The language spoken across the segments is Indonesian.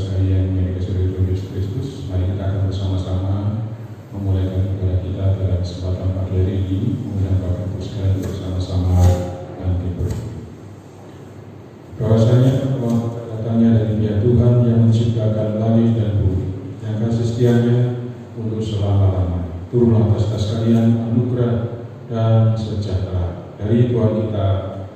sekalian yang dikasihi oleh Tuhan Yesus Kristus, mari kita akan bersama-sama memulaikan ibadah kita pada kesempatan pagi hari ini. Mengundang Bapak Ibu sekalian bersama-sama bangkit berdoa. Bahwasanya datangnya dari pihak Tuhan yang menciptakan langit dan bumi, yang kasih setianya untuk selama-lamanya. Turunlah atas kita sekalian anugerah dan sejahtera dari Tuhan kita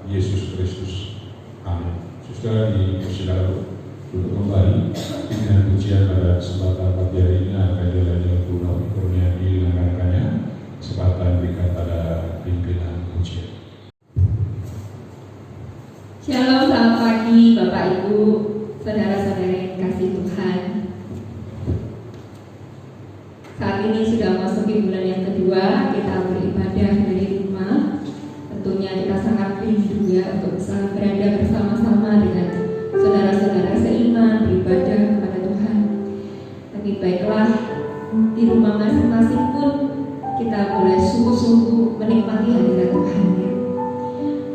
Yesus Kristus. Amin. Saudara, dipersilakan untuk kembali dengan pujian pada kesempatan pagi hari ini akan dilayani Guru Kurnia dilenggarakannya. Kesempatan berikan pada pimpinan pujian. Shalom, selamat pagi Bapak Ibu, saudara-saudara yang kasih Tuhan. Saat ini sudah memasuki bulan yang kedua, kita beribadah dari rumah. Tentunya kita sangat rindu ya untuk bisa berada bersama-sama dengan saudara-saudara seiman beribadah kepada Tuhan. Tapi baiklah, di rumah masing-masing pun kita boleh sungguh-sungguh menikmati hadirat Tuhan ya.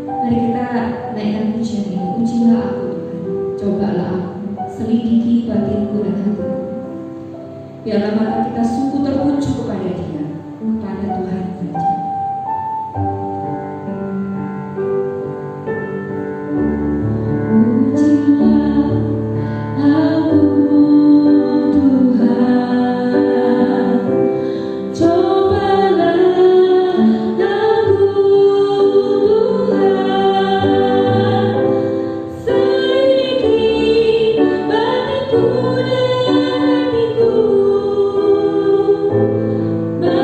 Mari kita naikkan pujian ini. Ujilah aku Tuhan, cobalah aku, selidiki batinku dan hatiku. Biarlah mata kita sungguh tertuju kepada Dia, kepada Tuhan saja. Bye.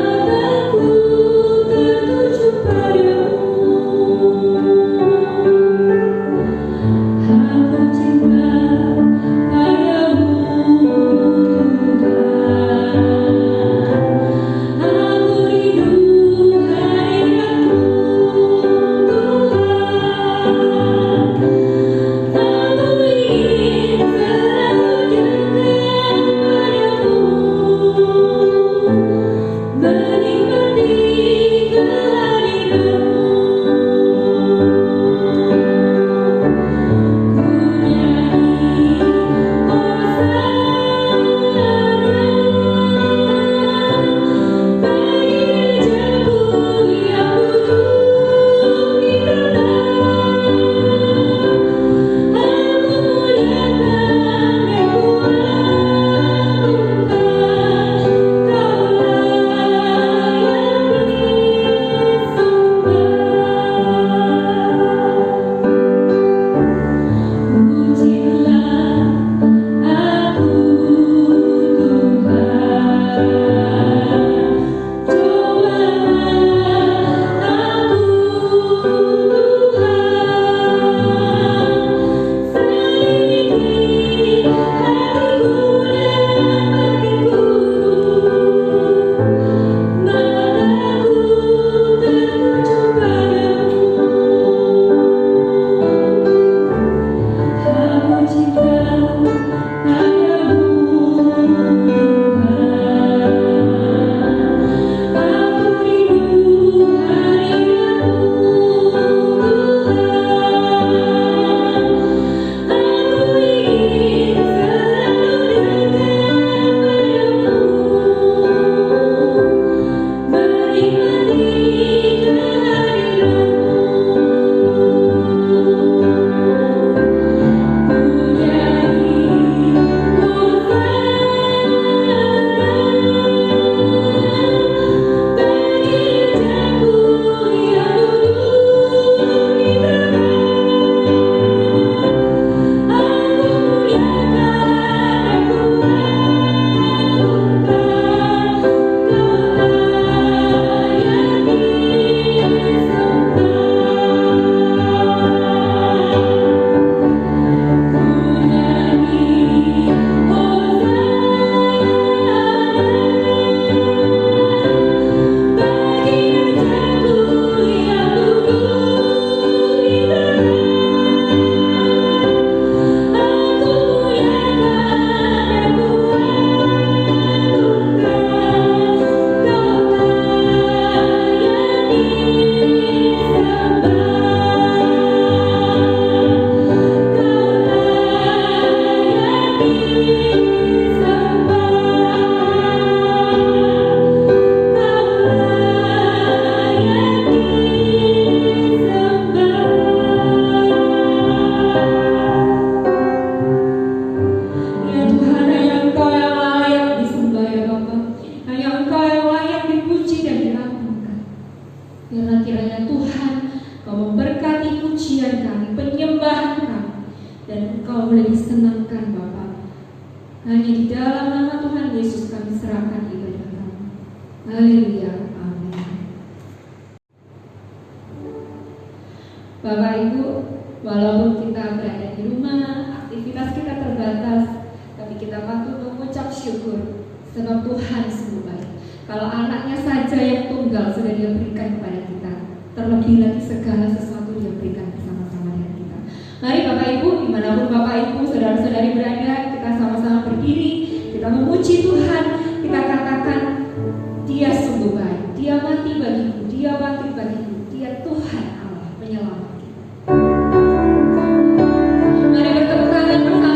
pujian kami, penyembahan kami, dan Engkau boleh disenangkan Bapa. Hanya di dalam nama Tuhan Yesus kami serahkan ibadah kami. Haleluya, amin. Bapak Ibu, walaupun kita berada di rumah, aktivitas kita terbatas, tapi kita patut mengucap syukur sebab Tuhan sungguh baik. Kalau anaknya saja yang tunggal sudah Dia berikan kepada kita, terlebih lagi segala sesuatu Dia berikan bersama-sama dengan kita. Mari Bapak Ibu, dimanapun Bapak Ibu, saudara-saudari berada, kita sama-sama berdiri, kita memuji Tuhan, kita katakan Dia sungguh baik, Dia mati bagiku, Dia bangkit bagiku, Dia Tuhan Allah penyelamat. Mari bertepuk tangan bersama.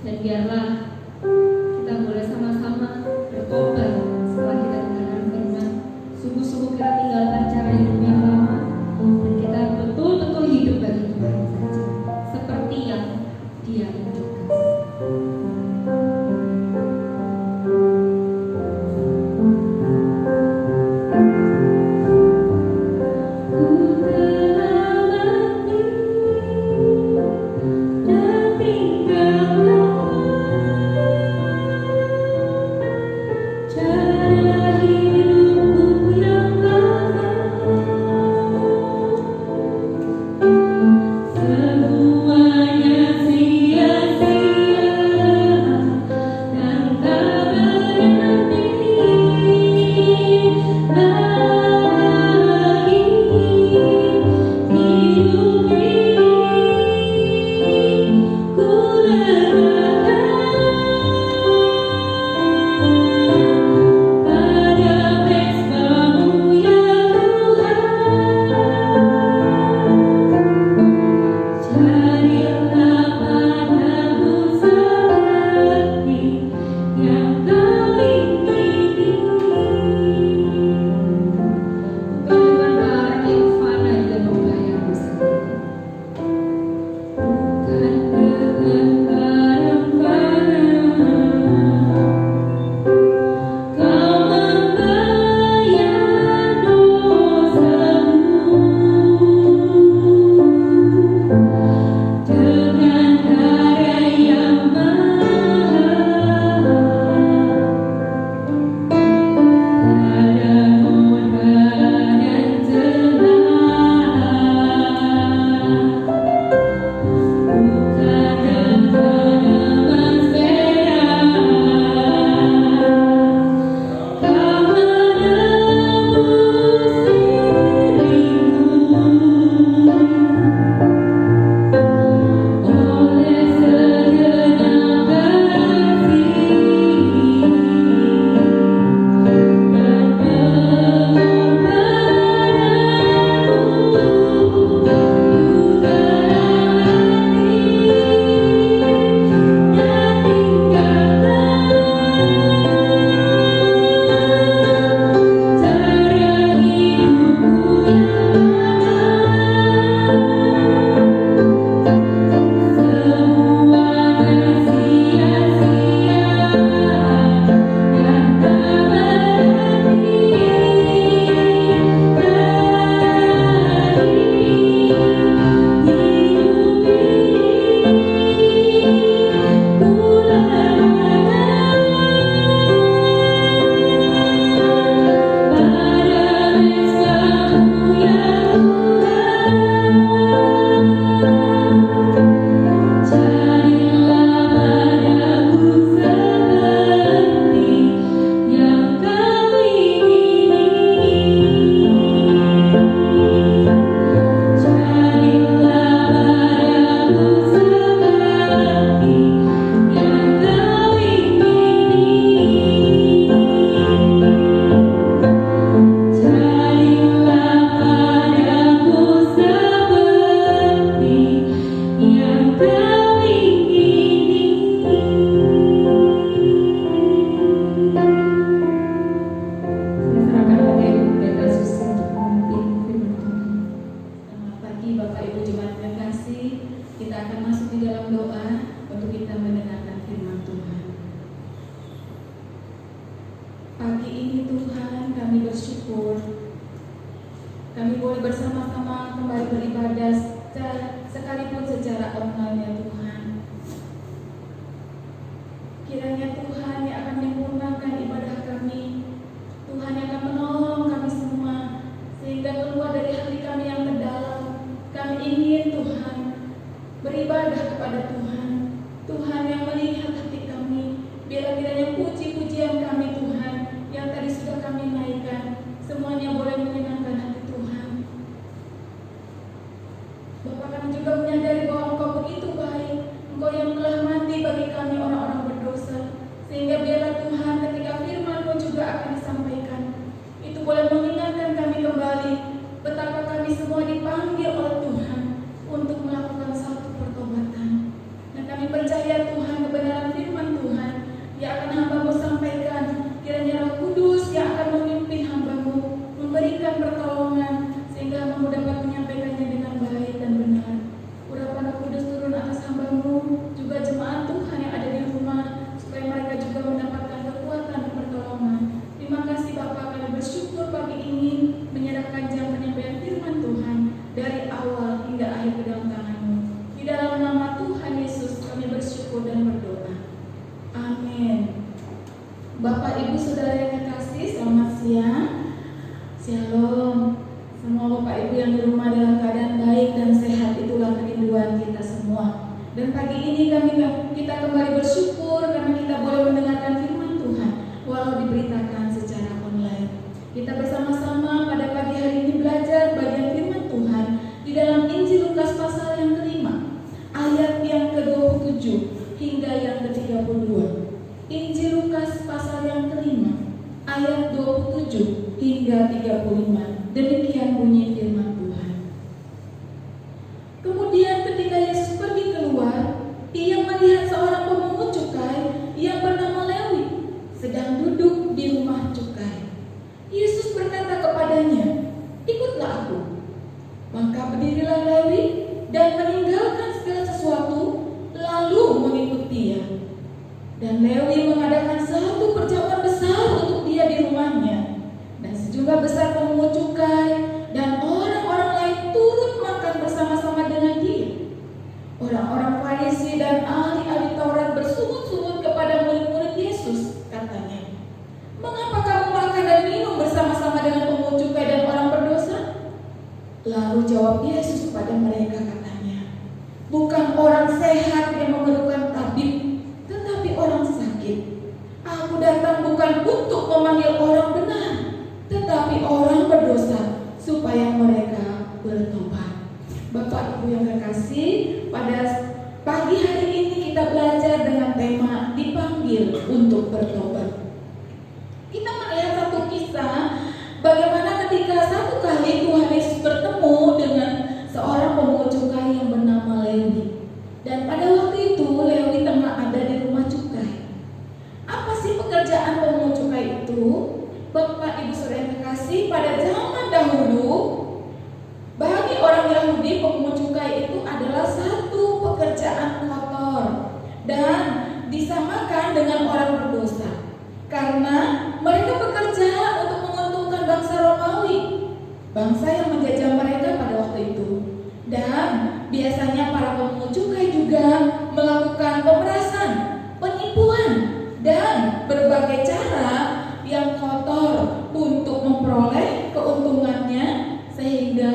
Dan biarlah kita boleh sama-sama bertobat setelah kita dengarkan firman. Sungguh-sungguh kita tinggalkan cara hidup yang lama dan kita betul-betul hidup bagi Tuhan saja, seperti yang Dia inginkan. Ku telah mati dan tinggalkan kami bersyukur kami boleh bersama-sama kembali beribadah sekalipun secara online ya Tuhan. Kiranya Tuhan yang akan menyempurnakan ibadah kami, Tuhan yang akan menolong kami semua sehingga keluar dari hati kami yang terdalam. Kami ingin Tuhan beribadah kepada Tuhan, Tuhan yang melihat hati kami. Biarlah kiranya puji-pujian kami Tuhan yang tadi sudah kami naikkan semuanya boleh menyenangkan hati Tuhan. Bapa, kami juga menyadari bahwa Engkau begitu baik, Engkau yang telah mati bagi kami orang-orang berdosa, sehingga biarlah Tuhan ketika firman-Mu juga akan disampaikan, itu boleh mengingatkan kami kembali betapa kami semua dipanggil oleh Tuhan untuk melakukan satu pertobatan. Dan kami percaya Tuhan kebenaran firman Tuhan yang akan hamba-Mu sampaikan, kiranya Roh Kudus yang akan memimpin hamba-Mu, memberikan pertolongan sehingga hamba-Mu dapat menyampaikannya dengan baik dan benar. Urapan Roh Kudus turun atas hamba-Mu, juga jemaat Tuhan yang ada di rumah, supaya mereka juga mendapatkan kekuatan dan pertolongan. Terima kasih Bapa, kami bersyukur pagi ini menyerahkan jam penyampaian firman Tuhan dari awal hingga akhir ke dalam tangan-Mu. Di dalam nama Tuhan Yesus kami bersyukur dan berdoa. Amin. Bapak, Ibu, Saudara yang terkasih, selamat siang. Shalom. Semua Bapak Ibu yang di rumah dalam keadaan baik dan sehat, itulah kerinduan kita semua. Dan pagi ini kita kembali bersyukur karena kita boleh mendengarkan firman Tuhan walau diberitakan secara online. Kita bersama-sama pada pagi hari ini belajar bagian firman Tuhan di dalam Injil Lukas pasal yang kelima, ayat yang ke-27 hingga yang ke-32. Injil Lukas pasal yang kelima, ayat 27 hingga 35. Demikian bunyi firman Tuhan. Kemudian ketika Yesus pergi keluar, Ia melihat seorang pemungut cukai yang bernama Lewi sedang duduk di rumah cukai. Yesus berkata kepadanya, "Ikutlah aku." Maka berdirilah Lewi dan meninggalkan segala sesuatu, lalu mengikut Dia. Dan Lewi mengadakan satu perjamuan besar untuk Dia di rumahnya. Dan sejumlah besar pemungut cukai dan orang-orang lain turut makan bersama-sama dengan Dia. Orang-orang Farisi dan ahli-ahli Taurat bersungut-sungut kepada murid-murid Yesus, katanya, "Mengapa kamu makan dan minum bersama-sama dengan pemungut cukai dan orang berdosa?" Lalu jawab Yesus kepada mereka, katanya, "Bukan orang sehat yang memerlukan tabib, tetapi orang sakit. Aku datang bukan untuk memanggil orang benar, tetapi orang berdosa, supaya mereka bertobat." Bapak Ibu yang terkasih, pada pagi hari ini kita belajar dengan tema dipanggil untuk bertobat. Kita melihat satu kisah bagaimana ketika satu kali Tuhan Yesus bertemu dengan seorang pemungut cukai yang bernama Lewi. Dan pada waktu itu Lewi tengah ada di rumah cukai. Apa sih pekerjaan pemungut cukai itu? Bapak Ibu Saudara yang terkasih, pada zaman dahulu bagi orang Yahudi pemungut cukai itu adalah satu pekerjaan kotor dan disamakan dengan orang berdosa karena mereka bekerja untuk menguntungkan bangsa Romawi, bangsa yang menjajah mereka pada waktu itu. Dan biasanya para pemungut cukai juga melakukan pemerasan, penipuan, dan berbagai cara yang kotor untuk memperoleh keuntungannya, sehingga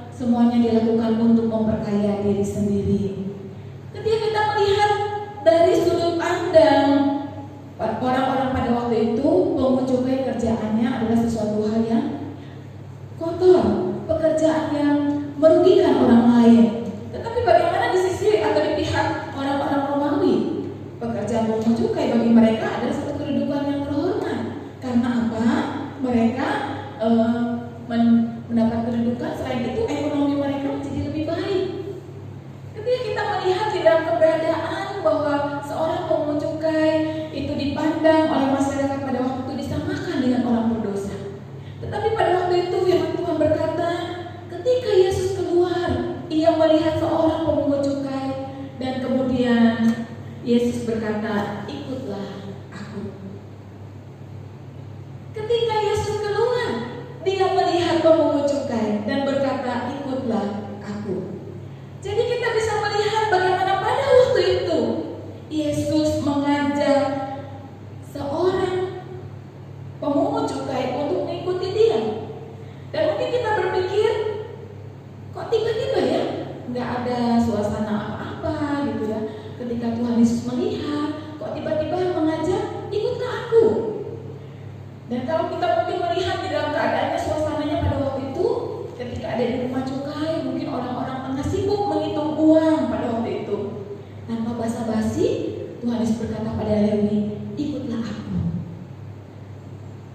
semuanya dilakukan untuk memperkaya diri sendiri. Ketika kita melihat dari sudut pandang orang-orang pada waktu itu, pemungut cukai kerjaannya adalah sesuatu hal yang kotor, pekerjaan yang merugikan orang lain. Tetapi bagaimana di sisi atau di pihak orang-orang Romawi? Pekerjaan pemungut cukai bagi mereka adalah satu kedudukan yang terhormat. Karena apa? Mereka mendapat kedudukan, selain itu ekonomi mereka menjadi lebih baik. Ketika kita melihat di dalam keberadaan bahwa seorang pemungut cukai itu dipandang oleh masyarakat pada waktu itu disamakan dengan orang berdosa. Tetapi pada waktu itu firman Tuhan berkata, ketika Yesus keluar, Ia melihat seorang pemungut cukai dan kemudian Yesus berkata, "Ikutlah aku." Ketika Yesus keluar melihat pemungut cukai dan berkata, ikutlah aku. Jadi kita bisa melihat bagaimana pada waktu itu Yesus mengajak seorang pemungut cukai untuk mengikuti dia. Dan mungkin kita berpikir, kok tiba-tiba ya nggak ada suasana apa-apa gitu ya. Ketika Tuhan Yesus melihat, kok tiba-tiba mengajak, ikutlah aku. Dan kalau kita mungkin melihat di dalam keadaannya, suasananya pada waktu itu, ketika ada di rumah cukai, mungkin orang-orang tengah sibuk menghitung uang pada waktu itu. Tanpa basa-basi, Tuhan Yesus berkata pada Lewi, ikutlah aku.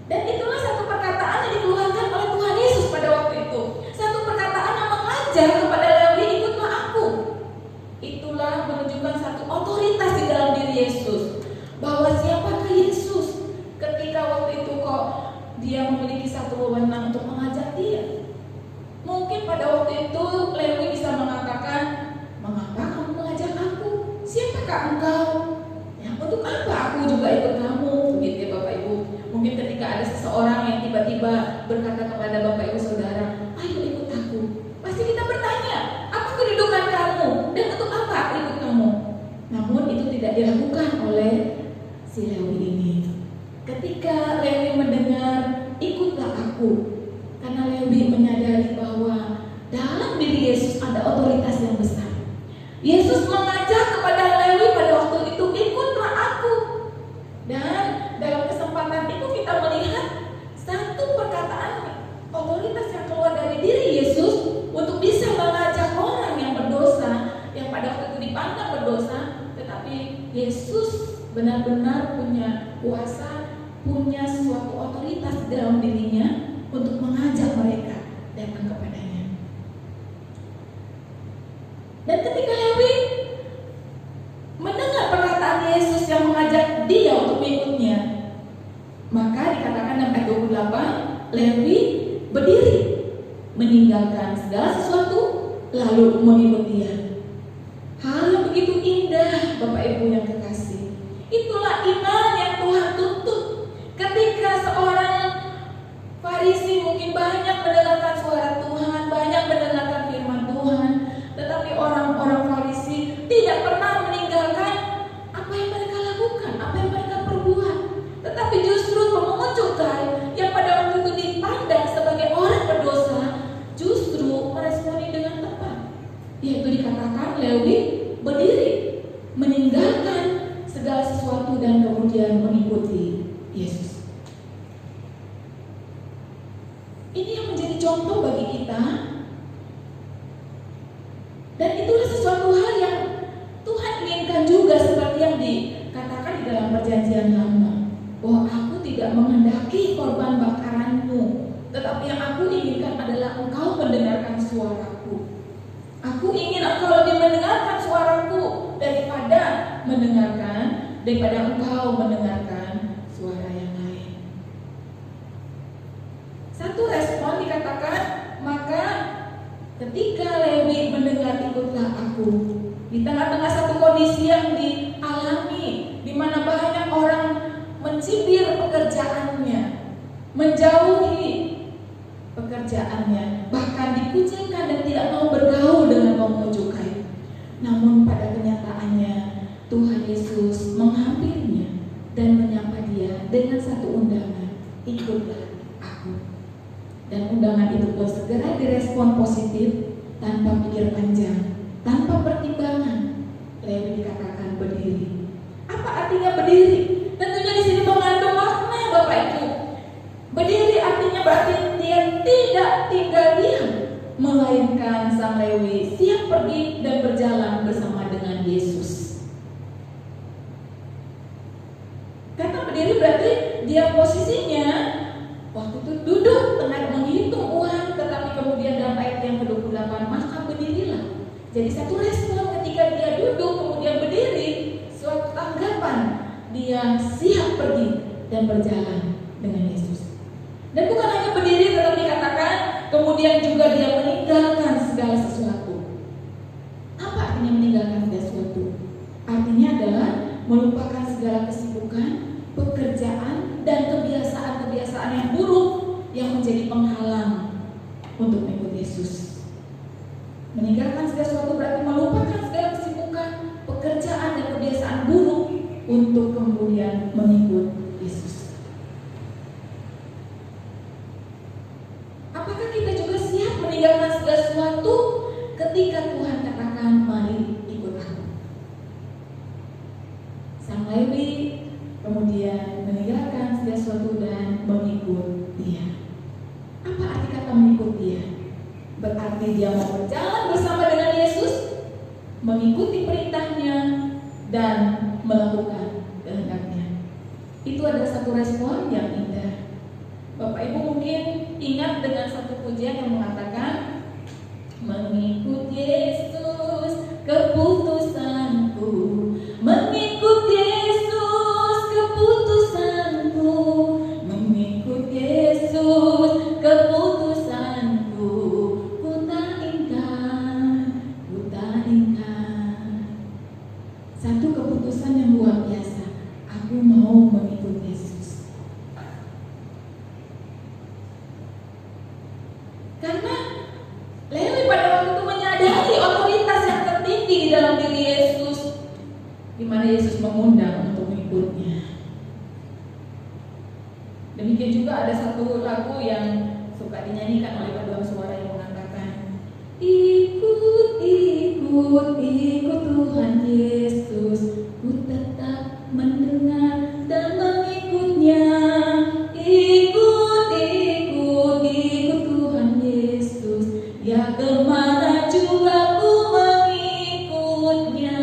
Dan itulah satu perkataan yang dikeluarkan oleh Tuhan Yesus pada waktu itu. Satu perkataan yang mengajak kepada Lewi, ikutlah aku. Itulah menunjukkan satu otoritas di dalam diri Yesus, bahwa siapakah Yesus ketika waktu itu kok dia memiliki satu wewenang untuk mengajak dia. Mungkin pada waktu itu Lewi bisa mengatakan, mengapa kamu mengajak aku? Siapakah engkau? Ya, untuk apa aku juga ikut kamu? Begitu ya Bapak Ibu. Mungkin ketika ada seseorang yang tiba-tiba berkata kepada Bapak Ibu Saudara, ayo ikut aku. Pasti kita bertanya, apa kedudukan kamu? Dan untuk apa aku ikut kamu? Namun itu tidak dilakukan oleh si Lewi ini. Ketika Lewi mendengar, ikutlah aku. Karena Lewi menyadari bahwa dalam diri Yesus ada otoritas yang besar. Yesus mengajak kepada Lewi pada waktu itu, ikutlah aku. Dan dalam kesempatan itu kita melihat satu perkataan otoritas yang keluar dari diri Yesus untuk bisa mengajak orang yang berdosa, yang pada waktu itu dipandang berdosa, tetapi Yesus benar-benar punya kuasa, punya suatu otoritas dalam dirinya untuk mengajak mereka datang kepadanya. Dan ketika Lewi mendengar perkataan Yesus yang mengajak dia untuk mengikutnya, maka dikatakan dalam ayat 28, Lewi berdiri, meninggalkan segala sesuatu, lalu mengikut dia. Hal yang begitu indah, Bapak Ibu yang kekasih. Itulah iman yang Tuhan tuntut. Ketika seorang Farisi mungkin banyak mendengarkan suara Tuhan, banyak mendengarkan firman Tuhan, tetapi orang-orang Farisi tidak pernah meninggalkan apa yang mereka lakukan, apa yang mereka perbuat. Tetapi justru pemungut cukai yang pada waktu itu dipandang sebagai orang berdosa, justru meresponi dengan tepat. Yaitu dikatakan Lewi berdiri, meninggalkan segala sesuatu dan kemudian mengikuti Yesus. Ini yang menjadi contoh bagi kita. Dan itulah sesuatu hal yang Tuhan inginkan juga, seperti yang dikatakan di dalam perjanjian lama, bahwa aku tidak menghendaki korban bakaranmu, tetapi yang aku inginkan adalah engkau mendengarkan suaraku. Aku ingin engkau lebih mendengarkan suaraku daripada engkau mendengarkan suara yang lain. Satu respon dikatakan, maka ketika Lewi mendengar ikutlah aku, di tengah-tengah satu kondisi yang dialami, di mana banyak orang mencibir pekerjaannya, menjauhi pekerjaannya, bahkan dikucilkan dan tidak mau bergaul dengan pemungut cukai. Namun pada kenyataannya Tuhan Yesus menghampirinya dan menyapa dia dengan satu undangan, ikutlah aku. Dan undangan itu pun segera direspon positif, tanpa pikir panjang, tanpa pertimbangan. Lewi dikatakan berdiri. Apa artinya berdiri? Tentunya di sini mengandung makna, Bapak Ibu. Berdiri artinya berarti dia tidak tinggal diam, melainkan sang Lewi siap pergi dan berjalan bersama dengan Yesus. Kata berdiri berarti dia posisinya waktu itu duduk tengah menghitung uang, tetapi kemudian dalam ayat yang ke-28, maka berdirilah. Jadi satu respon ketika dia duduk kemudian berdiri, suatu tanggapan dia siap pergi dan berjalan dengan Yesus. Dan bukan hanya berdiri, tetapi dikatakan kemudian juga dia meninggalkan segala sesuatu. Apa artinya meninggalkan segala sesuatu? Artinya adalah melupakan segala kesibukan, pekerjaan, dan kebiasaan-kebiasaan yang buruk yang menjadi penghalang Meninggalkan segala sesuatu berarti melupakan segala kesibukan, pekerjaan dan kebiasaan buruk untuk kemudian mengikut Yesus. Apakah kita juga siap meninggalkan segala sesuatu ketika Tuhan katakan, mari ikut aku? Sang Lewi kemudian meninggalkan segala sesuatu dan mengikut Dia. Apa arti kata mengikut Dia? Berarti dia mau berjalan bersama dengan Yesus, mengikuti perintahnya, dan melakukan kehendaknya. Itu adalah satu respon yang indah. Bapak Ibu mungkin ingat dengan satu pujian yang mengatakan, mengikut Yesus keputusanku, mengikut Yesus keputusanku, mengikut Yesus keputusanku. Satu keputusan yang luar biasa. Aku mau mengikut Yesus. Karena Lewi pada waktu itu menyadari otoritas yang tertinggi di dalam diri Yesus, di mana Yesus mengundang untuk mengikutnya. Demikian juga ada satu lagu yang suka dinyanyikan oleh paduan suara yang mengatakan, ikut, ikut, ikut Tuhan Yesus, ku tetap mendengar dan mengikutnya. Ikut, ikut, ikut Tuhan Yesus, ya kemana juga ku mengikutnya.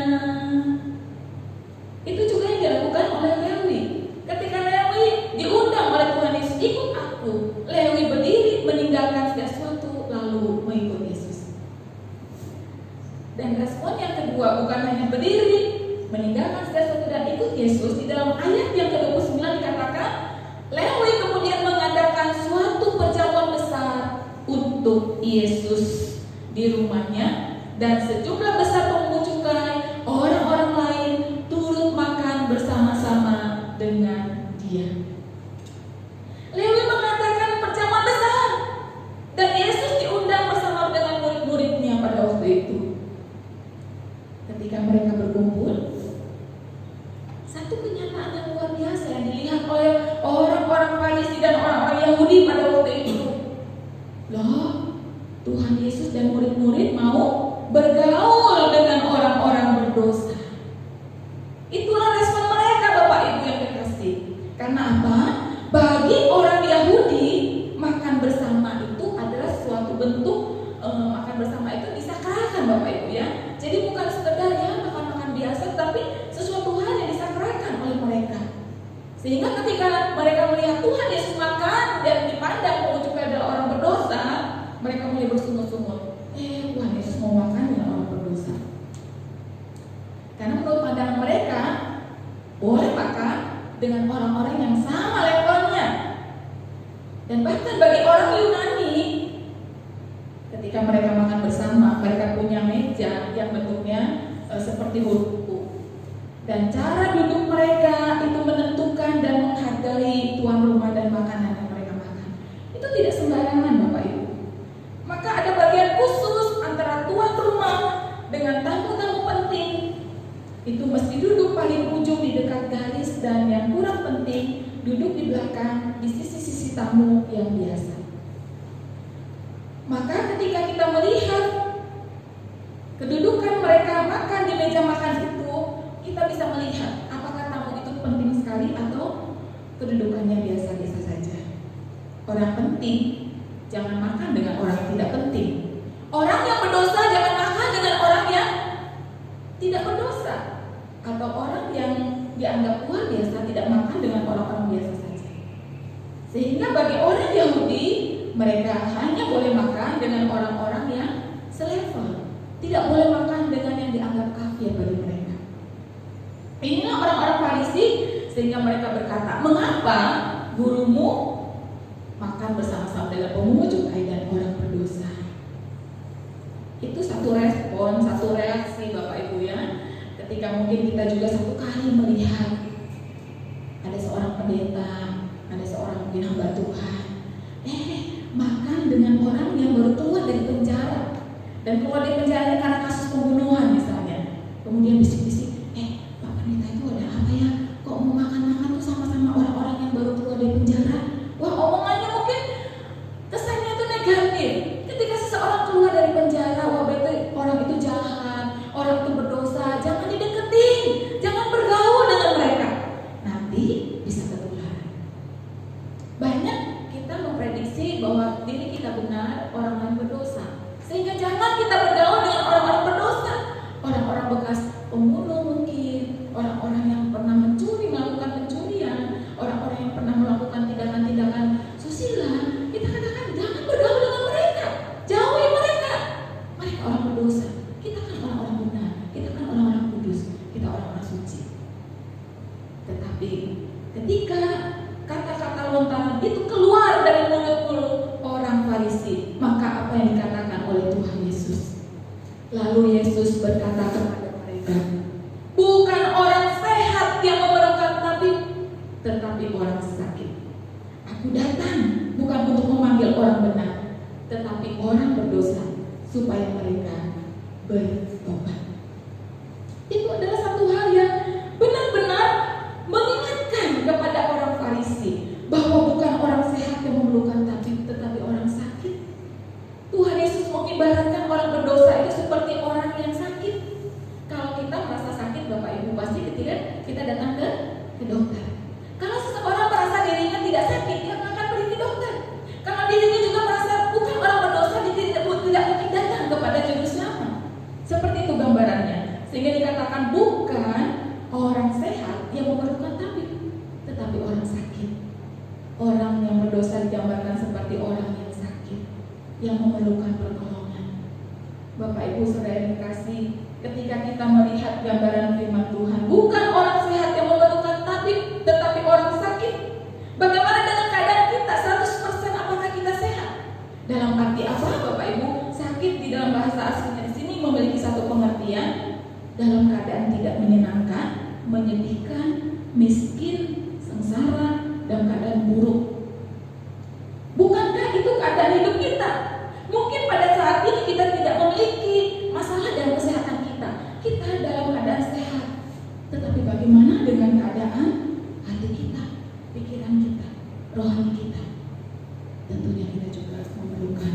Itu juga yang dilakukan oleh Lewi. Ketika Lewi diundang oleh Tuhan Yesus, ikut aku, Lewi berdiri meninggalkan segala sesuatu lalu mengikut Yesus. Dan respon yang kedua bukan hanya berdiri, meninggalkan segala sesuatu dan ikut Yesus. Di dalam ayat yang ke-29 dikatakan, Lewi kemudian mengadakan suatu perjamuan besar untuk Yesus di rumahnya, dan sejumlah besar pemungut cukai, orang-orang lain turut makan bersama-sama dengan dia. Lewi mengadakan perjamuan besar, dan Yesus diundang bersama dengan murid-muridnya pada waktu itu. Ketika mereka berkumpul, satu kenyataan yang luar biasa yang dilihat oleh orang-orang Farisi dan orang-orang Yahudi pada waktu itu. Loh, Tuhan Yesus dan murid-murid mau bergaul dengan orang-orang berdosa. Itulah respon mereka, Bapak Ibu yang kekasih. Karena apa? Bagi orang Yahudi, makan bersama itu adalah suatu bentuk makan bersama itu disakralkan, Bapak Ibu ya. Jadi bukan sekedar ya makan-makan biasa, tapi sesuatu hal yang disakralkan oleh mereka. Sehingga ketika mereka melihat Tuhan Yesus makan dan dipandang pemungut cukai adalah orang berdosa, mereka mulai bersungut-sungut. Tuhan Yesus mau makan dengan orang berdosa. Karena menurut pandangan mereka, boleh makan dengan orang-orang yang sama levelnya. Dan bahkan bagi orang Yunani, ketika mereka makan bersama, mereka punya meja yang bentuknya seperti huruf. Dan cara duduk mereka itu menentukan dan menghargai tuan rumah dan makanan yang mereka makan. Itu tidak sembarangan, Bapak Ibu. Maka ada bagian khusus antara tuan rumah dengan tamu-tamu penting. Itu mesti duduk paling ujung di dekat garis, dan yang kurang penting duduk di belakang di sisi-sisi tamu yang biasa. Maka ketika kita melihat kedudukan mereka makan di meja makan itu, kita bisa melihat apakah tamu itu penting sekali atau kedudukannya biasa-biasa saja. Orang penting jangan makan dengan orang yang tidak penting. Orang yang berdosa jangan makan dengan orang yang tidak berdosa. Atau orang yang dianggap luar biasa tidak makan dengan orang-orang biasa saja. Sehingga bagi orang Yahudi, mereka hanya boleh makan dengan orang-orang yang selevel. Tidak boleh makan dengan yang dianggap kafir bagi mereka. Inilah orang-orang Farisi, sehingga mereka berkata, mengapa gurumu makan bersama-sama dengan pemungut cukai dan orang berdosa? Itu satu respon, satu reaksi Bapak Ibu ya. Ketika mungkin kita juga satu kali melihat ada seorang pendeta, ada seorang mungkin hamba Tuhan, makan dengan orang yang baru keluar dari penjara, dan keluar dari penjara karena kasus pembunuhan misalnya. Kemudian bisik-bisik, Pak Pendeta itu ada apa ya? Kok mau makan-makan tuh sama-sama orang-orang yang baru keluar dari penjara? Wah, omongannya mungkin kesannya itu negatif. Ketika seseorang keluar dari penjara, wah berarti orang itu jahat, orang itu berdosa, jangan dideketin, jangan bergaul dengan mereka. Nanti bisa ketularan. Banyak kita memprediksi bahwa diri kita benar, orang lain berdosa. Sehingga jangan kita bergaul dengan orang-orang berdosa, orang-orang bekas pembunuh mungkin, orang-orang yang pernah mencuri, melakukan pencurian, orang-orang yang pernah melakukan tindakan-tindakan susila. Kita katakan jangan bergaul dengan mereka, jauhi mereka. Mereka orang berdosa. Kita kan orang-orang benar, kita kan orang-orang kudus, kita orang-orang suci. Tetapi ketika kata-kata lontaran itu keluar dari mulut-mulut orang Farisi, maka apa yang dikatakan oleh Tuhan Yesus? Lalu Yesus berkata kepada mereka, bukan orang sehat yang memerlukan tabib, tetapi orang sakit. Aku datang bukan untuk memanggil orang benar, tetapi orang berdosa, supaya mereka bertobat. Itu adalah satu hal yang benar-benar mengingatkan kepada orang Farisi bahwa bukan orang sehat yang memerlukan tabib, tetapi orang sakit. Tuhan Yesus mengibaratkan orang berdosa itu seperti orang yang sakit. Kalau kita merasa sakit, Bapak Ibu, pasti ketika kita datang ke dokter. Kalau seseorang merasa dirinya tidak sakit, dia akan pergi ke dokter. Kalau dirinya juga merasa bukan orang berdosa, dia tidak mungkin datang kepada juru selamat. Seperti itu gambarannya. Sehingga dikatakan bukan orang sehat yang memerlukan tabib, tetapi orang sakit. Orang yang berdosa digambarkan seperti orang yang sakit, yang memerlukan pertolongan. Bapak Ibu Saudara yang dikasihi, ketika kita melihat gambaran firman Tuhan, bukan orang sehat yang memerlukan tabib, tetapi orang sakit. Bagaimana dengan keadaan kita? 100% apakah kita sehat? Dalam arti apa, Bapak Ibu? Sakit di dalam bahasa aslinya di sini memiliki satu pengertian dalam keadaan tidak menyenangkan, menyedihkan, miskin, sengsara, dalam keadaan buruk. Bukankah itu keadaan hidup kita? Mungkin pada saat ini kita tidak memiliki masalah dalam kesehatan kita. Kita dalam keadaan sehat. Tetapi bagaimana dengan keadaan hati kita, pikiran kita, rohani kita? Tentunya kita juga memerlukan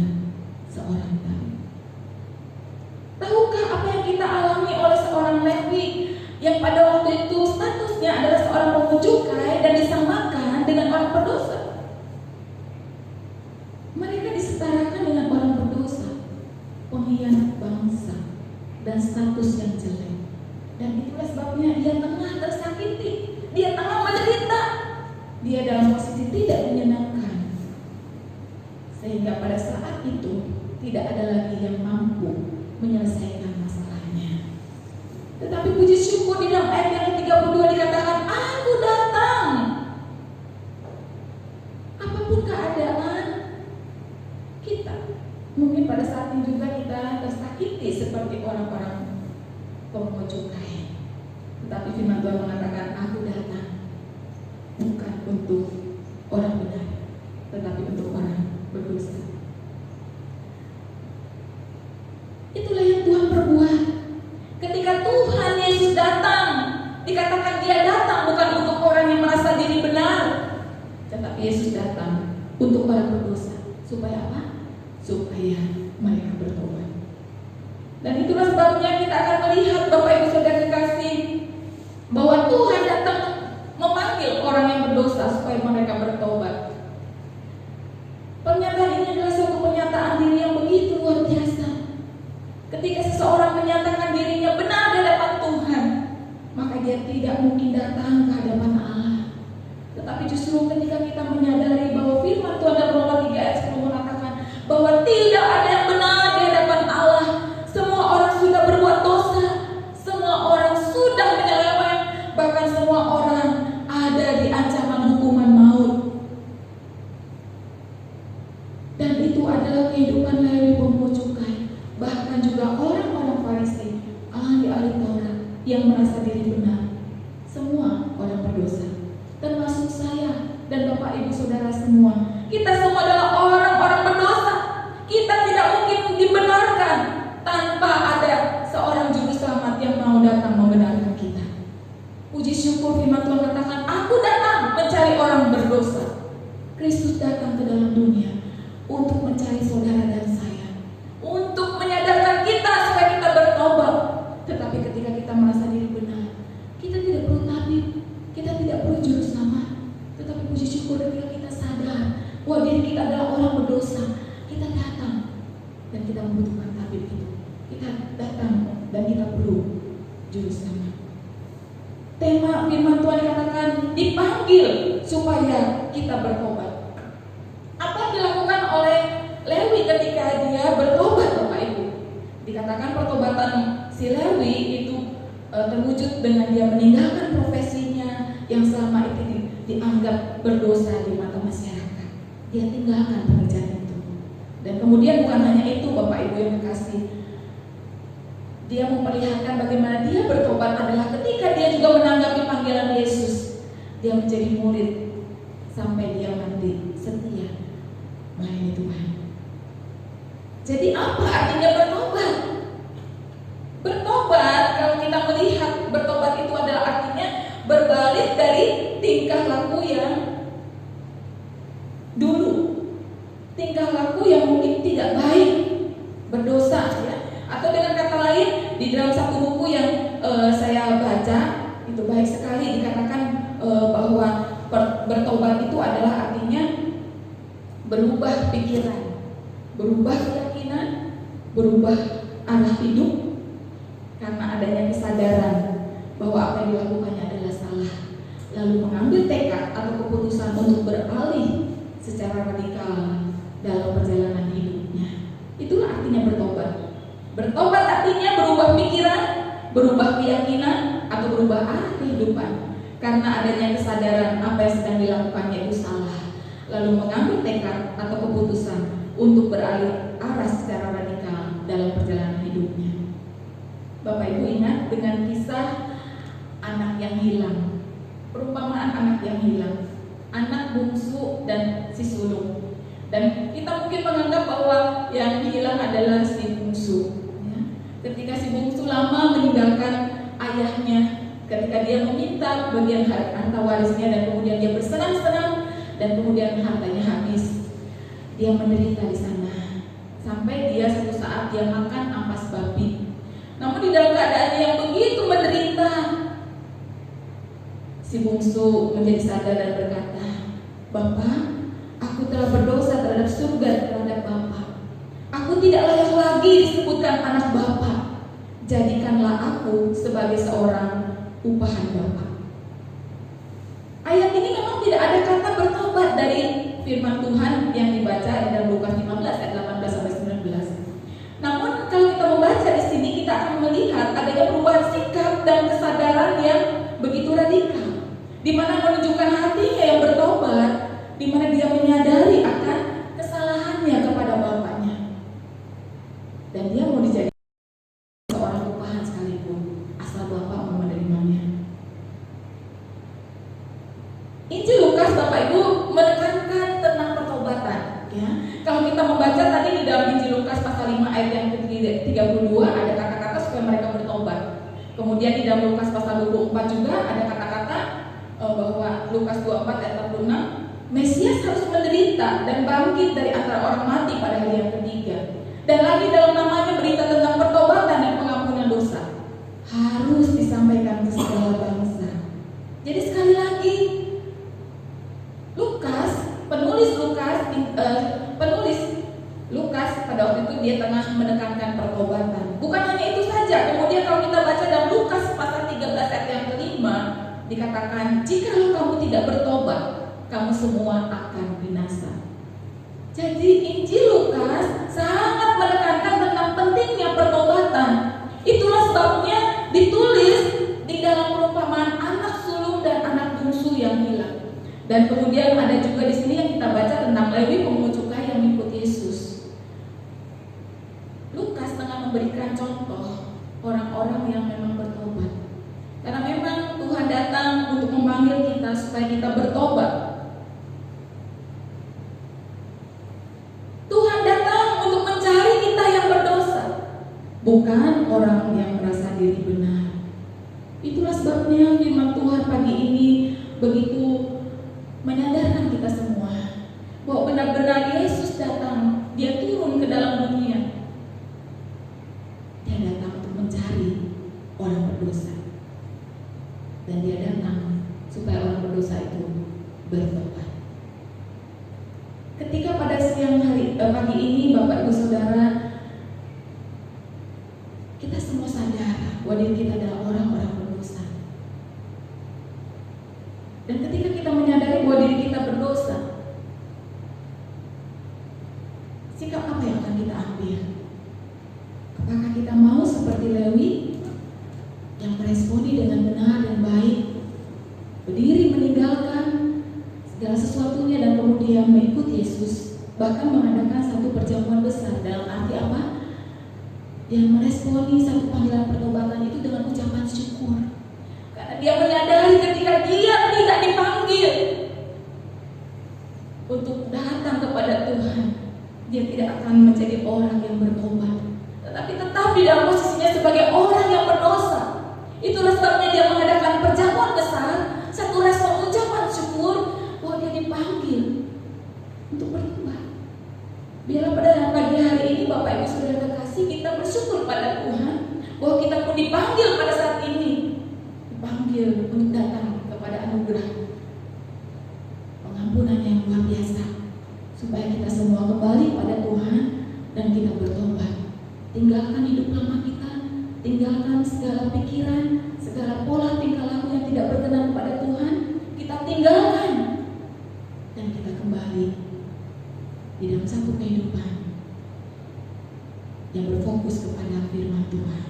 seorang tabib. Tahukah apa yang kita alami oleh seorang Lewi yang pada waktu itu statusnya adalah seorang pemungut cukai dan disamakan dengan orang berdosa? Mereka disetarakan dengan orang berdosa, pengkhianat bangsa, dan status yang jelek. Dan itulah sebabnya dia tengah tersakiti, dia tengah menderita, dia dalam posisi tidak menyenangkan. Sehingga pada saat itu tidak ada lagi yang mampu menyelesaikan masalahnya. Tetapi puji syukur di dalam ayat yang ke-32 dikatakan, aku datang. Apapun keadaan kita, mungkin pada saat ini juga kita tersakiti seperti orang-orang pemungut cukai. Tetapi firman Tuhan mengatakan, aku datang bukan untuk orang benar, tetapi untuk orang berdosa. Itulah yang Tuhan perbuat. Ketika Tuhan Yesus datang, dikatakan dia datang bukan untuk orang yang merasa diri benar, tetapi Yesus datang untuk orang berdosa. Supaya apa? Supaya mereka bertobat. Dan itulah sebabnya kita akan melihat, Bapak Ibu Saudara kekasih, bahwa Tuhan datang memanggil orang yang berdosa supaya mereka bertobat. Pernyataan ini adalah suatu pernyataan diri yang begitu luar biasa. Ketika seseorang menyatakan dirinya benar di hadapan Tuhan, maka dia tidak mungkin datang ke hadapan Allah. Tetapi justru ketika kita menyadari bahwa firman Tuhan dalam Roma 3 ayat 10 mengatakan bahwa tidak ada yang benar di hadapan Allah, semua orang sudah berbuat dosa, semua orang sudah menyeleweng, bahkan semua orang ada di ancaman hukuman maut. Dan itu adalah kehidupan Lewi pemungut cukai. Bahkan juga orang-orang Farisi, ahli-ahli Taurat yang merasa diri benar. Semua orang berdosa, termasuk saya dan Bapak Ibu Saudara syukur firman Tuhan katakan, aku datang mencari orang berdosa. Kristus datang ke dalam dunia untuk mencari saudara dan saya, untuk menyadarkan kita supaya kita bertobat. Tetapi ketika kita merasa diri benar, kita tidak perlu tabib, kita tidak perlu juru selamat. Tetapi puji syukur ketika kita sadar bahwa diri kita adalah orang berdosa, kita datang dan kita membutuhkan tabib itu. Kita datang dan kita perlu juru selamat. Tema firman Tuhan katakan dipanggil supaya kita bertobat. Apa yang dilakukan oleh Lewi ketika dia bertobat, Bapak Ibu? Dikatakan pertobatan si Lewi itu terwujud dengan dia meninggalkan profesinya yang selama itu dianggap berdosa di mata masyarakat. Dia tinggalkan pekerjaan itu. Dan kemudian bukan hanya itu, Bapak Ibu yang kekasih, dia memperlihatkan bagaimana dia bertobat adalah ketika dia juga menanggapi panggilan Yesus. Dia menjadi murid sampai dia mati setia melayani Tuhan. Jadi apa artinya bertobat? Bertobat, kalau kita melihat bertobat itu adalah artinya berbalik dari tingkah laku yang dulu, tingkah laku yang mungkin tidak baik, berdosa ya. Atau dengan kata lain, di dalam satu buku yang saya baca, itu baik sekali dikatakan bahwa bertobat itu adalah artinya berubah pikiran, berubah keyakinan, berubah arah hidup karena adanya kesadaran bahwa apa yang dilakukannya adalah salah, lalu mengambil tekad atau keputusan untuk beralih secara radikal dalam perjalanan hidupnya. Itulah artinya bertobat. Bertobat artinya berubah pikiran, berubah keyakinan, atau berubah arah kehidupan karena adanya kesadaran apa yang sedang dilakukannya itu salah, lalu mengambil tekad atau keputusan untuk beralih arah secara radikal dalam perjalanan hidupnya. Bapak Ibu ingat dengan kisah anak yang hilang, perumpamaan anak yang hilang, anak bungsu dan si sulung. Dan kita mungkin menganggap bahwa yang hilang adalah si bungsu. Ketika si bungsu lama meninggalkan ayahnya, ketika dia meminta bagian harta warisnya dan kemudian dia bersenang-senang dan kemudian hartanya habis, dia menderita di sana sampai dia suatu saat dia makan ampas babi. Namun di dalam keadaannya yang begitu menderita, si bungsu menjadi sadar dan berkata, "Bapak, aku telah berdosa terhadap surga dan terhadap Bapak. Aku tidak layak lagi disebutkan anak Bapak. Jadikanlah aku sebagai seorang upahan Bapak." Ayat ini memang tidak ada kata bertobat dari firman Tuhan yang dibaca di dalam Lukas 15 ayat 18 sampai 19. Namun kalau kita membaca di sini kita akan melihat adanya perubahan sikap dan kesadaran yang begitu radikal, di mana menunjukkan hatinya yang bertobat, di mana dia menyadari akan kesalahannya kepada bapaknya. Dan dia mau dijadikan seorang upahan sekalipun, asal bapak mau menerimanya. Injil Lukas, Bapak Ibu, menekankan tentang pertobatan. Ya, kalau kita membaca tadi di dalam Injil Lukas pasal 5 ayat yang ke-32 ada kata-kata supaya mereka bertobat. Kemudian di dalam Lukas pasal 24 juga ada kata-kata bahwa Lukas 24 ayat 46, Mesias harus menderita dan bangkit dari antara orang mati pada hari yang ketiga. Dan lagi dalam namanya berita tentang pertobatan dan pengampunan dosa harus disampaikan ke segala bangsa. Jadi sekali lagi penulis Lukas pada waktu itu dia tengah menekankan pertobatan. Bukan hanya itu saja. Kemudian kalau kita baca dalam Lukas pasal 13 ayat yang kelima dikatakan, "Jikalau kamu tidak bertobat, kamu semua akan binasa." Jadi Injil Lukas sangat menekankan tentang pentingnya pertobatan. Itulah sebabnya ditulis di dalam perumpamaan anak sulung dan anak bungsu yang hilang. Dan kemudian ada juga di sini yang kita baca tentang Lewi pemungut cukai yang mengikuti Yesus. Lukas tengah memberikan contoh orang-orang yang memang bertobat. Karena memang Tuhan datang untuk memanggil kita supaya kita bertobat. Tuhan datang untuk mencari kita yang berdosa, bukan orang yang merasa diri benar. Itulah sebabnya firman Tuhan pada begitu menyadarkan kita semua bahwa benar-benar Yesus datang, dia turun ke dalam dunia. Dia datang untuk mencari orang berdosa. Dan dia datang supaya orang berdosa itu bertobat. Ketika pada siang pagi ini Bapak Ibu Saudara, kita semua sadar bahwa diri kita adalah orang-orang berdosa. Dan ketika kita menyadari bahwa diri kita berdosa, sikap apa yang akan kita ambil? Apakah kita mau seperti Lewi yang meresponi dengan benar dan baik, berdiri meninggalkan segala sesuatunya dan kemudian mengikut Yesus, bahkan mengadakan satu perjamuan besar? Dalam arti apa? Dia meresponi satu panggilan pertobatan itu dengan ucapan syukur, karena dia menyadari ketika dia tidak dipanggil untuk datang kepada Tuhan, dia tidak akan menjadi orang yang bertobat, tetapi tetap di dalam posisinya sebagai orang yang berdosa. Itulah sebabnya dia mengadakan perjamuan besar, satu respon ucapan syukur bahwa dia dipanggil untuk bertobat. Biarlah pada pagi hari ini Bapak Ibu Saudara terkasih, kita bersyukur pada Tuhan bahwa kita pun dipanggil pada saat ini, dipanggil untuk datang kepada anugerah pengampunan yang luar biasa, supaya kita semua kembali pada Tuhan dan kita bertobat. Tinggalkan hidup lama kita, tinggalkan segala pikiran, segala pola tingkah laku yang tidak berkenan kepada Tuhan, kita tinggalkan dan kita kembali di dalam satu kehidupan yang berfokus kepada firman Tuhan.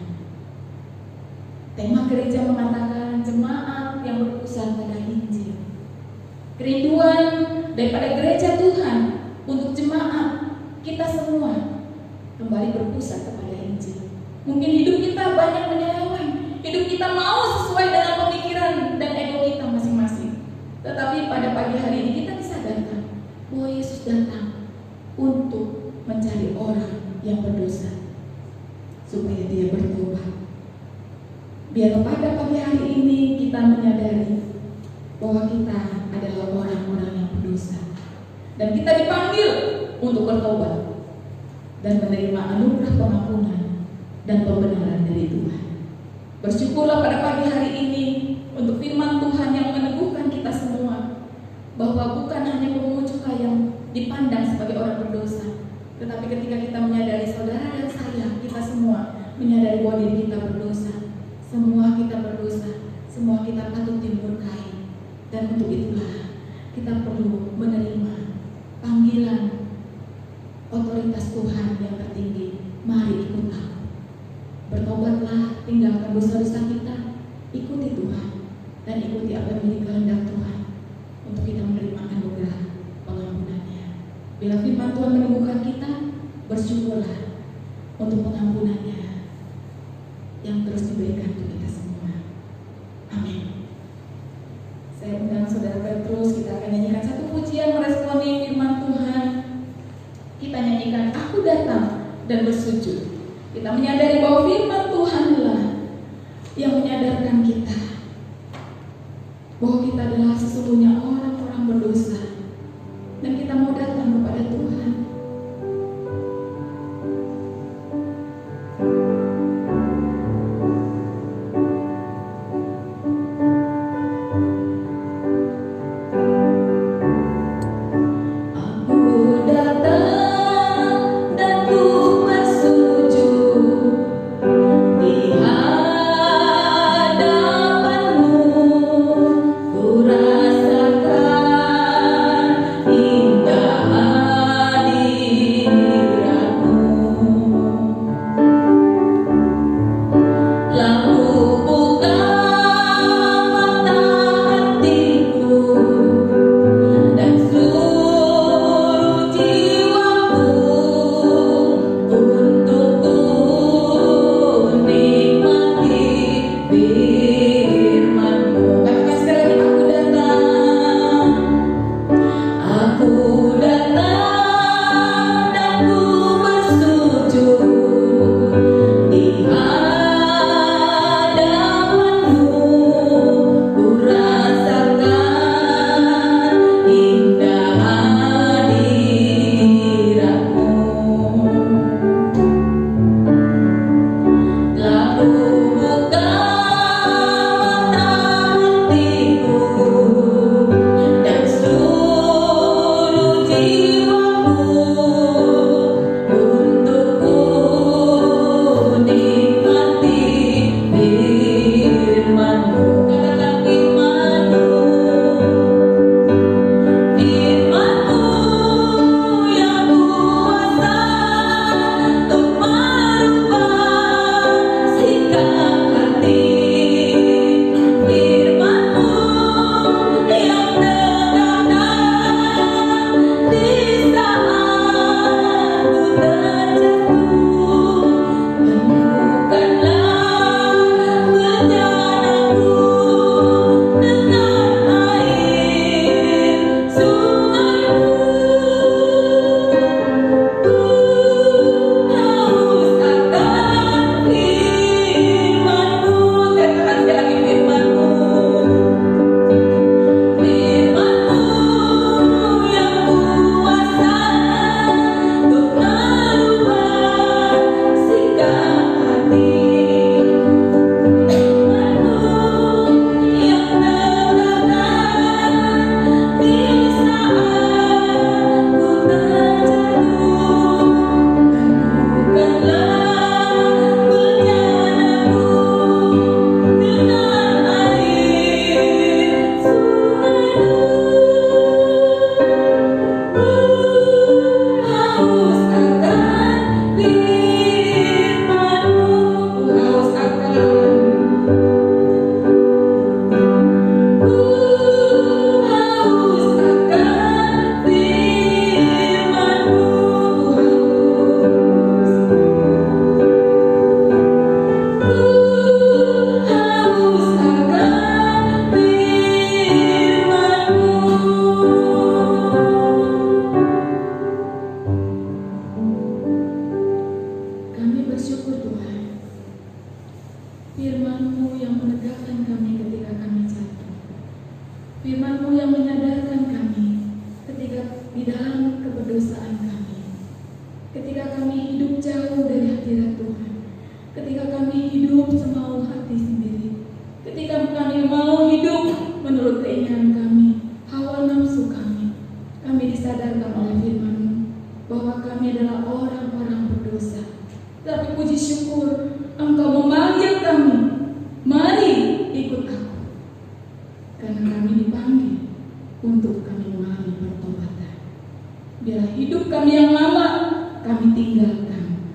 Tema gereja mengatakan jemaat yang berpusat pada Injil. Kerinduan daripada gereja Tuhan untuk jemaat kita semua kembali berpusat kepada Injil. Mungkin hidup kita banyak menyeleweng, hidup kita mau sesuai dengan pemikiran dan ego kita masing-masing. Tetapi pada pagi hari ini kita disadarkan bahwa Yesus datang untuk mencari orang yang berdosa supaya dia bertobat. Biar pada pagi hari ini kita menyadari bahwa kita adalah orang-orang yang berdosa dan kita dipanggil untuk bertobat dan menerima anugerah pengampunan dan pembenaran dari Tuhan. Bersyukurlah pada pagi hari ini untuk firman Tuhan yang meneguhkan kita semua bahwa bukan hanya pemungut cukai yang dipandang sebagai orang berdosa, tetapi ketika kita menyadari, saudara dan saya, kita semua menyadari bahwa diri kita berdosa. Semua kita berdosa, semua kita patut dimurkai. Dan untuk itulah kita perlu menerima panggilan otoritas Tuhan yang tertinggi. Mari ikut aku, bertobatlah, tinggalkan dosa-dosa kita, ikuti Tuhan dan ikuti apa yang menjadi kehendak Tuhan untuk kita menerima anugerah pengampunannya. Bila firman Tuhan menemukan kita, bersyukurlah untuk pengampunannya yang terus diberikan untuk kita semua. Amin. Saya undang saudara Petrus, kita akan nyanyikan satu pujian meresponi firman Tuhan. Kita nyanyikan Aku Datang dan Bersujud. Kita menyadari bahwa firman Tuhanlah yang menyadarkan kita bahwa kita adalah sesungguhnya orang-orang berdosa dan kita mau datang kepada Tuhan. Rasa ketika kami hidup jauh dari hadirat Tuhan, ketika kami hidup semau hati sendiri, ketika kami mau hidup menurut keinginan kami, hawa nafsu kami disadarkan oleh firman-Mu bahwa kami adalah orang-orang berdosa. Tapi puji syukur, Engkau memanggil kami, mari ikut aku. Karena kami dipanggil untuk kami mengalami pertobatan. Biarlah hidup kami yang lama kami tinggalkan.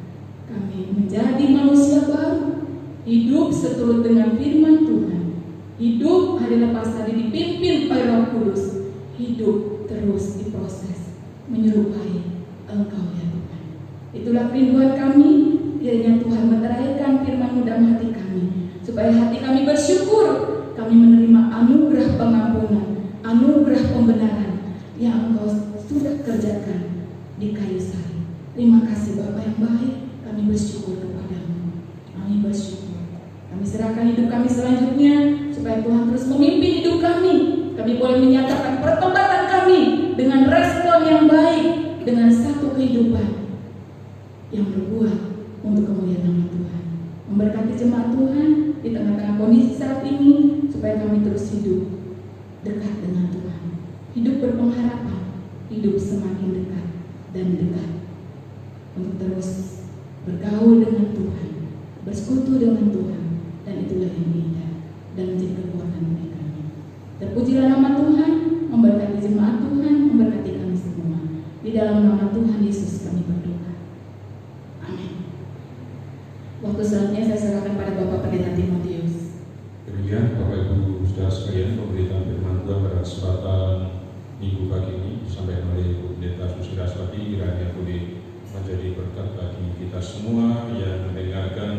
Kami menjadi manusia baru, hidup seturut dengan firman Tuhan. Hidup hari lepas hari dipimpin oleh Roh Kudus. Hidup terus diproses menyerupai Engkau ya Tuhan. Itulah kerinduan kami. Kiranya Tuhan menteraikan firman-Mu dalam hati kami, supaya hati kami bersyukur, kami menerima anugerah pengampunan, anugerah pembenaran yang Engkau sudah kerjakan di kayu salib. Terima kasih Bapa yang baik, kami bersyukur kepada-Mu. Kami bersyukur. Kami serahkan hidup kami selanjutnya, supaya Tuhan terus memimpin hidup kami. Kami boleh menyatakan pertobatan kami dengan respon yang baik, dengan satu kehidupan yang berbuah untuk kemuliaan nama Tuhan. Memberkati jemaat Tuhan di tengah-tengah kondisi saat ini, supaya kami terus hidup dekat dengan Tuhan, hidup berpengharapan, hidup semakin dekat dan dekat, untuk terus bergaul dengan Tuhan, bersekutu dengan Tuhan, dan itulah yang indah dan menjadi kekuatan bagi kami. Terpujilah nama Tuhan, memberkati jemaat Tuhan, memberkati kami semua. Di dalam nama Tuhan Yesus kami berdoa. Amin. Waktu selanjutnya saya serahkan pada Bapak Pendeta Timotius. Demikian Bapak Ibu Saudara sekalian, pemberitaan firman Tuhan pada kesempatan Minggu pagi ini disampaikan oleh Ibu Pendeta Susi Raswati, kiranya boleh menjadi berkat bagi kita semua yang mendengarkan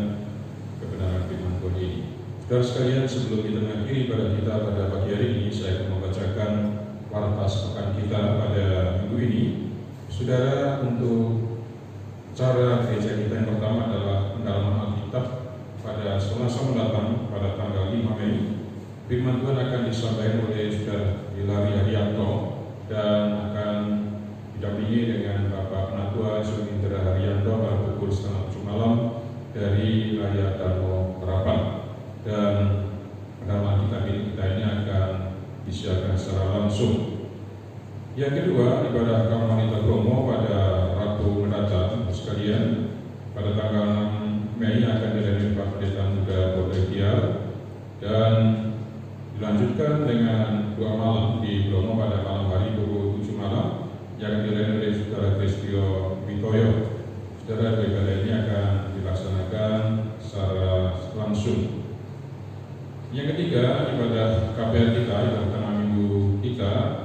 kebenaran firman Tuhan ini. Saudara sekalian, sebelum kita mengakhiri pada kita pada pagi hari ini, saya akan membacakan warta pekan kita pada minggu ini. Saudara, untuk cara gereja kita yang pertama adalah pendalaman Alkitab pada Selasa mendatang pada tanggal 5 Mei. Firman Tuhan akan disampaikan oleh Saudara Hilary Haryanto dan akan didampingi dengan Bapak Penatua Sudindra Haryanto pada pukul 6:30 malam dari Raya Darmo Harapan. Dan pendalaman kita ini akan disiarkan secara langsung. Yang kedua, ibadah Kamar Wanita Bromo pada Rabu mendatang sekalian pada tanggal 6 Mei akan dilayani Pak Pendeta Muda Bordekiar dan dilanjutkan dengan 2 malam di Bromo pada malam hari pukul 7 malam yang dilayani oleh Saudara Kristio Witoyo. Saudara, ibadah ini akan dilaksanakan secara langsung. Yang ketiga, ibadah KPR kita, ibadah tengah minggu kita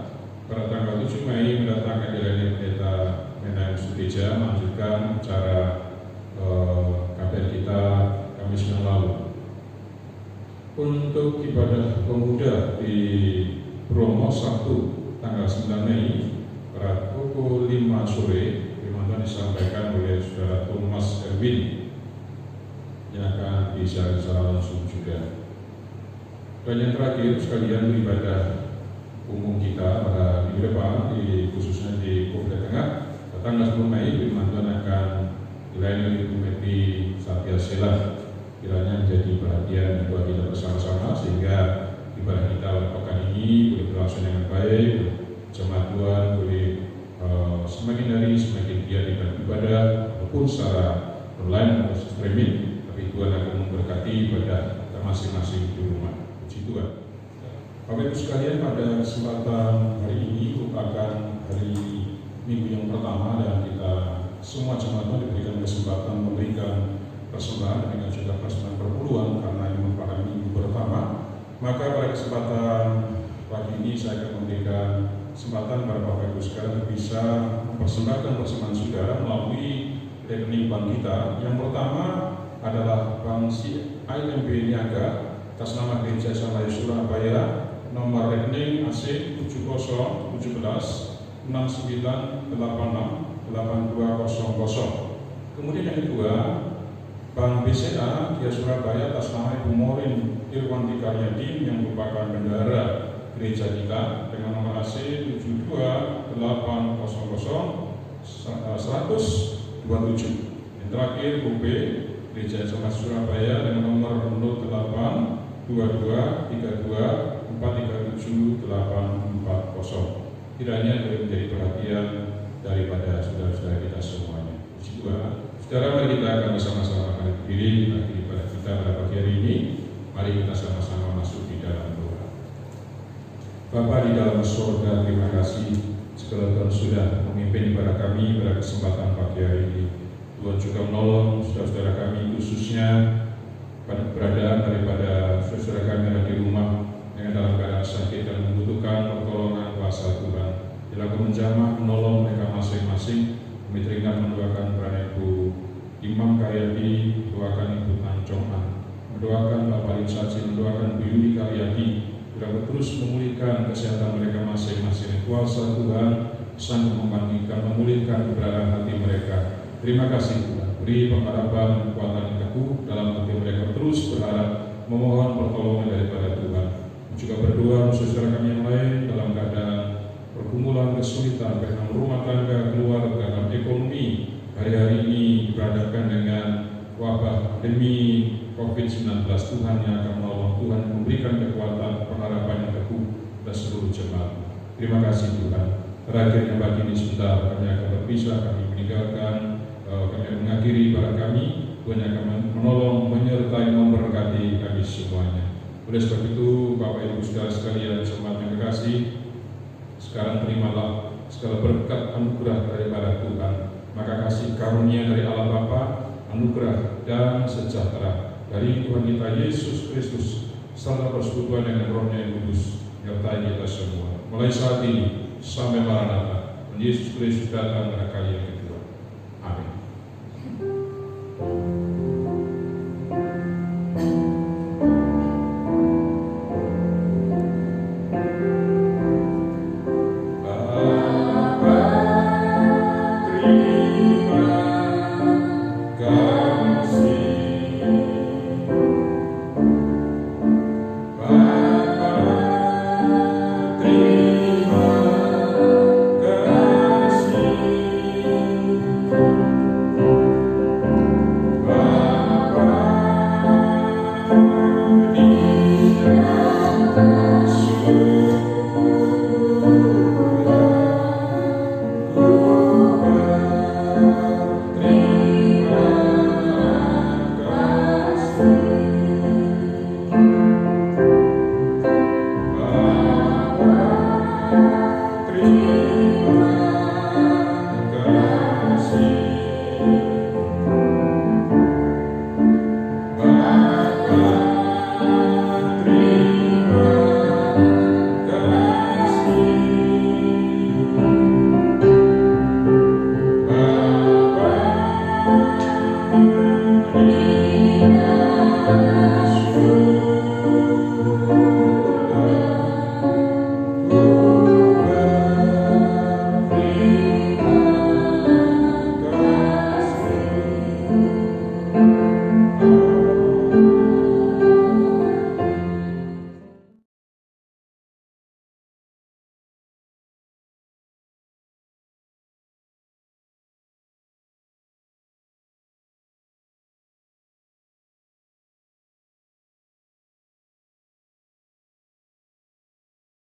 pada tanggal 7 Mei mendatangkan dilayani Pendeta Menang Suteja melanjutkan acara KPR kita Kamis yang lalu. Untuk ibadah pemuda di Bromo Sabtu tanggal 9 Mei pada pukul 5 sore, firman Tuhan disampaikan oleh Saudara Thomas Erwin yang akan disiarkan secara langsung juga. Dan yang terakhir sekalian, ibadah umum kita pada minggu depan, khususnya di Kota Tengah, tanggal 10 Mei firman Tuhan akan dilayani oleh Ibu Meti Satya Sela. Kiranya menjadi perhatian buat kita bersama-sama sehingga ibadah kita pada pekan ini boleh berlangsung dengan baik, jemaat Tuhan boleh semakin hari semakin giat di dalam ibadah, walaupun secara online atau streaming, tapi Tuhan akan memberkati ibadah kita masing-masing di rumah. Puji Tuhan. Bapak Ibu sekalian, pada kesempatan hari ini merupakan hari minggu yang pertama dan kita semua jemaat Tuhan diberikan kesempatan memberikan persembahan dengan juga persembahan perpuluhan karena ini merupakan minggu pertama. Maka pada kesempatan pagi ini saya akan memberikan kesempatan kepada Bapak Ibu sekalian bisa mempersembahkan persembahan saudara melalui rekening bank kita. Yang pertama adalah Bank IMB Niaga atas nama Gereja Salai Surabaya, nomor rekening AC 701769868200. Kemudian yang kedua, Bank BCA Dia Surabaya atas nama Ibu Morin Irwanti Karyadi yang merupakan bendahara gereja kita dengan nomor AC 72800100100 Yang terakhir UB Gereja Jemaat Surabaya dengan nomor 08 22 32 437 840. Kiranya boleh menjadi perhatian daripada saudara-saudara kita semuanya. Saudara, mari kita akan bersama-sama akan berdiri bagi ibadah kita pada pagi hari ini. Mari kita sama-sama masuk di dalam doa. Bapa di dalam surga, terima kasih segala Tuhan sudah memimpin ibadah kami pada kesempatan pagi hari ini. Tuhan juga menolong saudara-saudara kami, khususnya pada keberadaan daripada saudara kami yang ada di rumah dengan dalam keadaan sakit dan membutuhkan pertolongan kuasa Tuhan. Bila Kau menjamah menolong mereka masing-masing. Kami teringat mendoakan kepada Ibu Imam Karyadi, mendoakan Ibu Ancongan, mendoakan Bapak Linsaji, mendoakan Bu Yudi Karyadi. Bila terus memulihkan kesehatan mereka masing-masing. Kuasa Tuhan sanggup membangkitkan, memulihkan keberadaan hati mereka. Terima kasih Tuhan. Beri pengharapan, kekuatan yang teguh dalam hati mereka. Terus berharap memohon pertolongan daripada Tuhan. Juga berdoa saudara kami yang lain dalam keadaan pergumulan, kesulitan, dalam rumah tangga, keluarga, dalam ekonomi. Hari-hari ini berhadapkan dengan wabah pandemi COVID-19. Tuhan yang akan menolong, Tuhan yang memberikan kekuatan, pengharapan yang teguh pada seluruh jemaat. Terima kasih Tuhan. Terakhirnya pagi ini sebentar kami akan berpisah, kami meninggalkan, kami akan mengakhiri ibadah kami. Tuhan yang akan menolong, menyertai, memberkati kami semuanya. Oleh sebab itu, Bapak Ibu saudara sekalian, jemaat yang kekasih, sekarang terimalah segala berkat anugerah daripada Tuhan. Maka kasih karunia dari Allah Bapa, anugerah dan sejahtera dari Tuhan kita Yesus Kristus serta persekutuan dengan Roh-Nya yang kudus menyertai kita semua mulai saat ini sampai Maranatha. Yesus Kristus datang pada kali yang